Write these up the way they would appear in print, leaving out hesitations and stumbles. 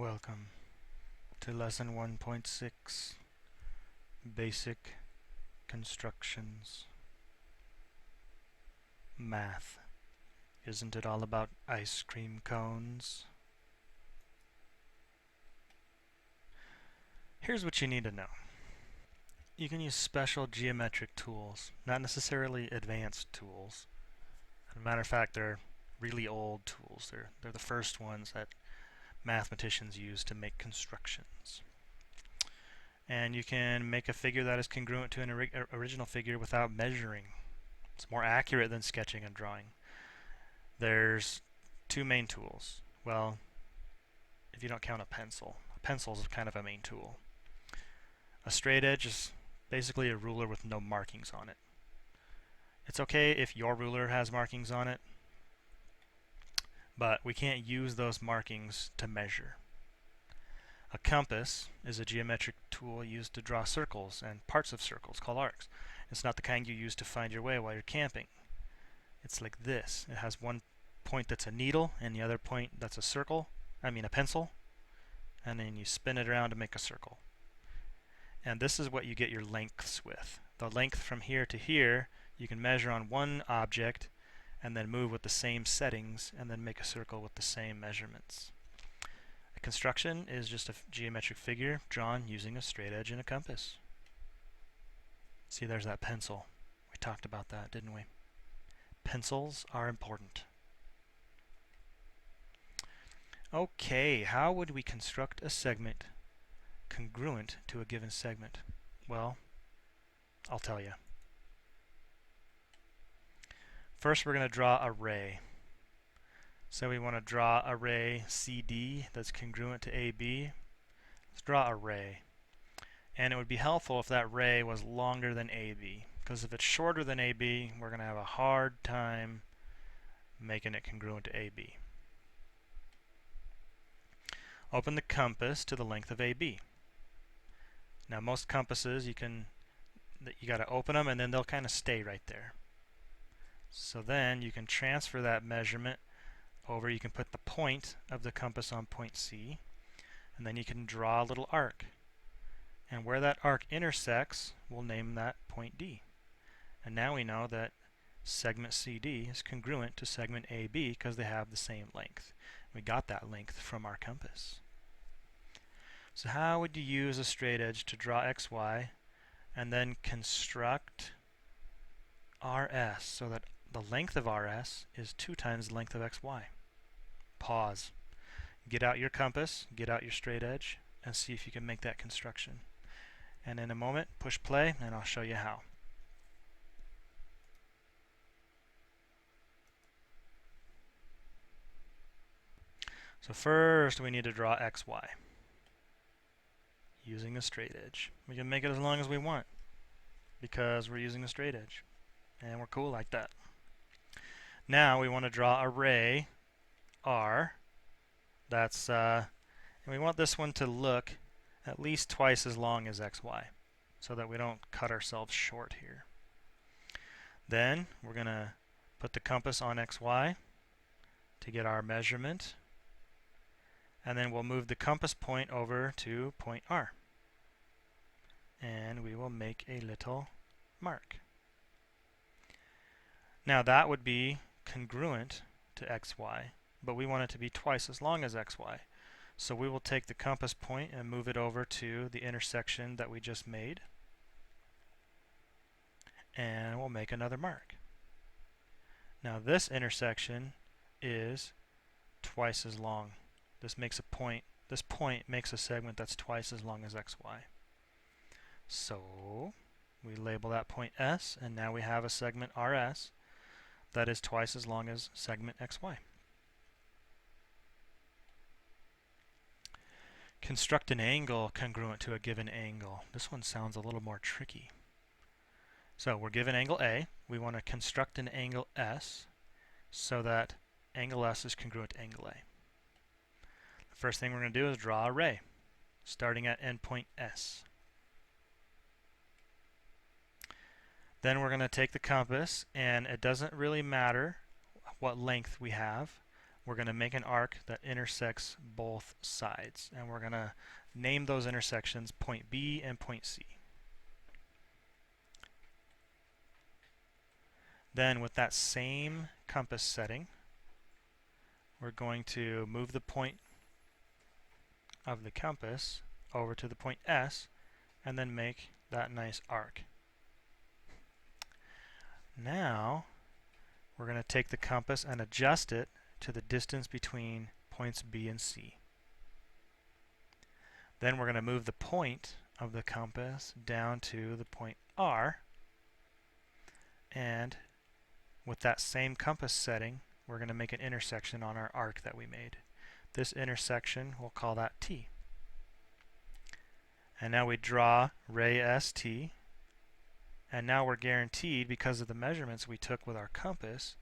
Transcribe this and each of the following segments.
Welcome to Lesson 1.6, Basic Constructions. Math. Isn't it all about ice cream cones? Here's what you need to know. You can use special geometric tools, not necessarily advanced tools. As a matter of fact, they're really old tools. They're the first ones that mathematicians use to make constructions. And you can make a figure that is congruent to an original figure without measuring. It's more accurate than sketching and drawing. There's two main tools. Well, if you don't count a pencil. A pencil is kind of a main tool. A straight edge is basically a ruler with no markings on it. It's okay if your ruler has markings on it, but we can't use those markings to measure. A compass is a geometric tool used to draw circles and parts of circles called arcs. It's not the kind you use to find your way while you're camping. It's like this. It has one point that's a needle and the other point that's a pencil, and then you spin it around to make a circle. And this is what you get your lengths with. The length from here to here you can measure on one object and then move with the same settings and then make a circle with the same measurements. A construction is just a geometric figure drawn using a straight edge and a compass. See, there's that pencil. We talked about that, didn't we? Pencils are important. Okay, how would we construct a segment congruent to a given segment? Well, I'll tell you. First, we're going to draw a ray. So we want to draw a ray CD that's congruent to AB. Let's draw a ray. And it would be helpful if that ray was longer than AB, because if it's shorter than AB, we're going to have a hard time making it congruent to AB. Open the compass to the length of AB. Now most compasses you got to open them and then they'll kind of stay right there. So then you can transfer that measurement over. You can put the point of the compass on point C, and then you can draw a little arc. And where that arc intersects, we'll name that point D. And now we know that segment CD is congruent to segment AB because they have the same length. We got that length from our compass. So how would you use a straight edge to draw XY and then construct RS so that the length of RS is 2 times the length of XY? Pause. Get out your compass, get out your straight edge, and see if you can make that construction. And in a moment, push play, and I'll show you how. So first, we need to draw XY using a straight edge. We can make it as long as we want because we're using a straight edge, and we're cool like that. Now we want to draw a ray R. And we want this one to look at least twice as long as XY so that we don't cut ourselves short here. Then we're going to put the compass on XY to get our measurement, and then we'll move the compass point over to point R, and we will make a little mark. Now that would be congruent to XY, but we want it to be twice as long as XY. So we will take the compass point and move it over to the intersection that we just made, and we'll make another mark. Now this intersection is twice as long. This point makes a segment that's twice as long as XY. So we label that point S, and now we have a segment RS that is twice as long as segment XY. Construct an angle congruent to a given angle. This one sounds a little more tricky. So we're given angle A. We want to construct an angle S so that angle S is congruent to angle A. The first thing we're going to do is draw a ray starting at endpoint S. Then we're going to take the compass, and it doesn't really matter what length we have. we're going to make an arc that intersects both sides. And we're going to name those intersections point B and point C. Then with that same compass setting, we're going to move the point of the compass over to the point S and then make that nice arc. Now we're going to take the compass and adjust it to the distance between points B and C. Then we're going to move the point of the compass down to the point R, and with that same compass setting, we're going to make an intersection on our arc that we made. This intersection, we'll call that T. And now we draw ray ST, and now we're guaranteed, because of the measurements we took with our compass,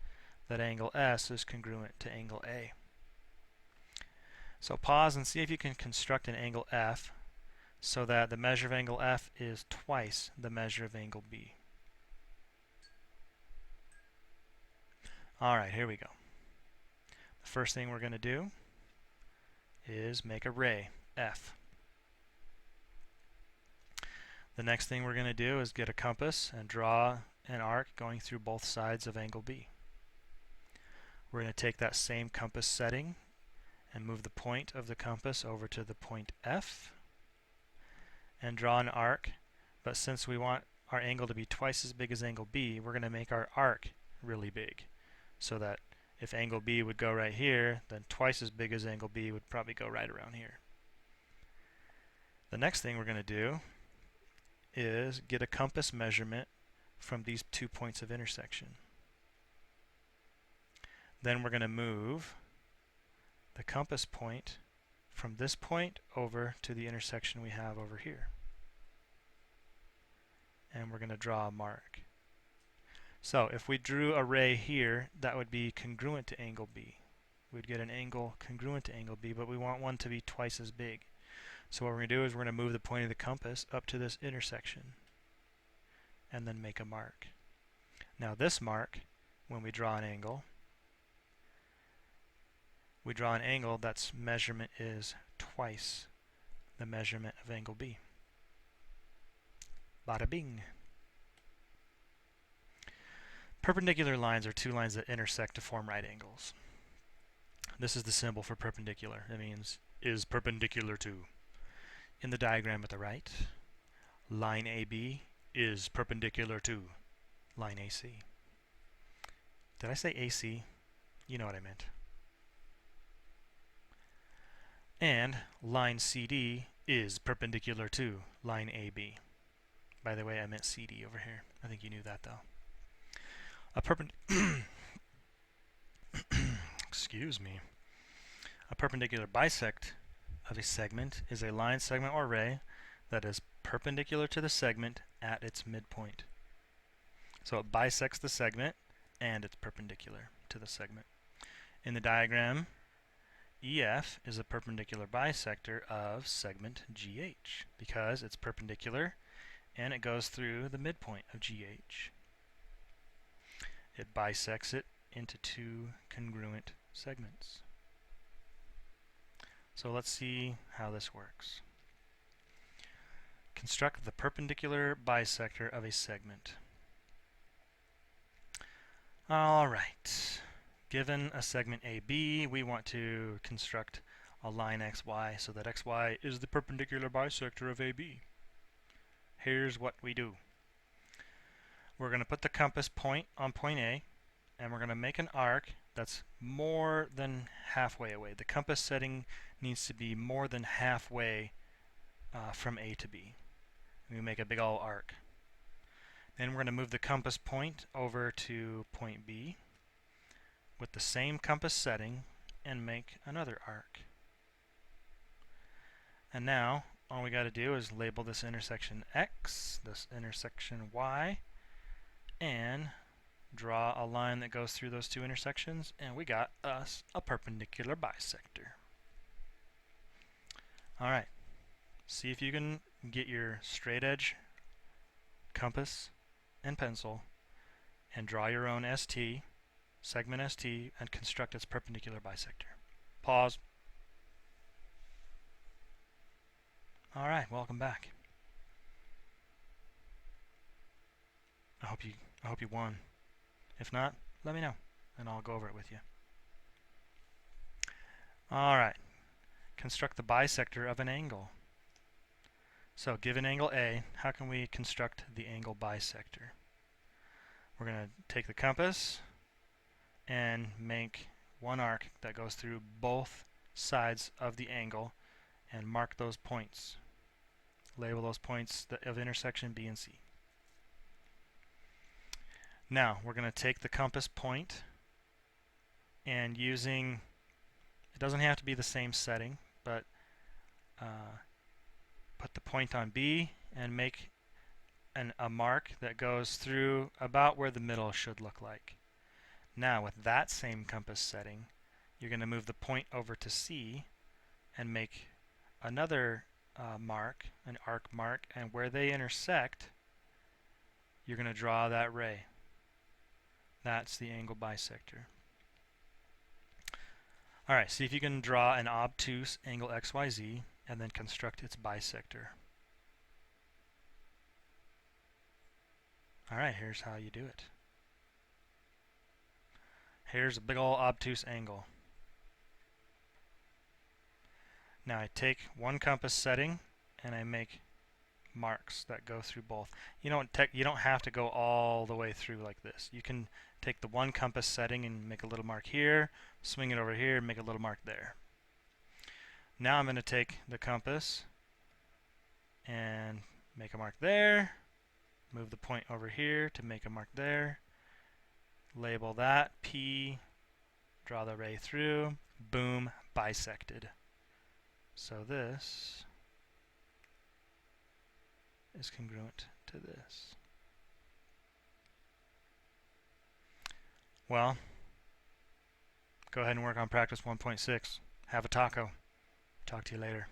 that angle S is congruent to angle A. So pause and see if you can construct an angle F so that the measure of angle F is twice the measure of angle B. Alright, here we go. The first thing we're going to do is make a ray, F. The next thing we're going to do is get a compass and draw an arc going through both sides of angle B. We're going to take that same compass setting and move the point of the compass over to the point F and draw an arc, but since we want our angle to be twice as big as angle B, we're going to make our arc really big, so that if angle B would go right here, then twice as big as angle B would probably go right around here. The next thing we're going to do is get a compass measurement from these 2 points of intersection. Then we're going to move the compass point from this point over to the intersection we have over here. And we're going to draw a mark. So if we drew a ray here, that would be congruent to angle B. We'd get an angle congruent to angle B, but we want one to be twice as big. So what we're going to do is we're going to move the point of the compass up to this intersection and then make a mark. Now this mark, when we draw an angle, that's measurement is twice the measurement of angle B. Bada bing. Perpendicular lines are two lines that intersect to form right angles. This is the symbol for perpendicular. It means is perpendicular to. In the diagram at the right, line AB is perpendicular to line AC. Did I say AC? You know what I meant. And line CD is perpendicular to line AB. By the way, I meant CD over here. I think you knew that though. Excuse me. A perpendicular bisect of a segment is a line, segment, or ray that is perpendicular to the segment at its midpoint. So it bisects the segment and it's perpendicular to the segment. In the diagram, EF is a perpendicular bisector of segment GH because it's perpendicular and it goes through the midpoint of GH. It bisects it into two congruent segments. So let's see how this works. Construct the perpendicular bisector of a segment. Alright, given a segment AB, we want to construct a line XY so that XY is the perpendicular bisector of AB. Here's what we do. We're going to put the compass point on point A, and we're going to make an arc that's more than halfway away. The compass setting needs to be more than halfway from A to B. We make a big ol' arc. Then we're going to move the compass point over to point B with the same compass setting and make another arc. And now all we got to do is label this intersection X, this intersection Y, and draw a line that goes through those two intersections, and we got us a perpendicular bisector. Alright, see if you can get your straight edge compass and pencil and draw your own ST segment ST, and construct its perpendicular bisector. Pause. All right, welcome back. I hope you won. If not, let me know, and I'll go over it with you. All right, construct the bisector of an angle. So, given angle A, how can we construct the angle bisector? We're going to take the compass and make one arc that goes through both sides of the angle and mark those points. Label those points of intersection B and C. Now we're going to take the compass point and using, it doesn't have to be the same setting, but put the point on B and make a mark that goes through about where the middle should look like. Now with that same compass setting, you're going to move the point over to C and make another mark, an arc mark, and where they intersect, you're going to draw that ray. That's the angle bisector. Alright, see if you can draw an obtuse angle XYZ and then construct its bisector. Alright, here's how you do it. Here's a big ol' obtuse angle. Now I take one compass setting and I make marks that go through both. You don't have to go all the way through like this. You can take the one compass setting and make a little mark here, swing it over here, and make a little mark there. Now I'm going to take the compass and make a mark there, move the point over here to make a mark there, label that P, draw the ray through, boom, bisected. So this is congruent to this. Well, go ahead and work on practice 1.6. Have a taco. Talk to you later.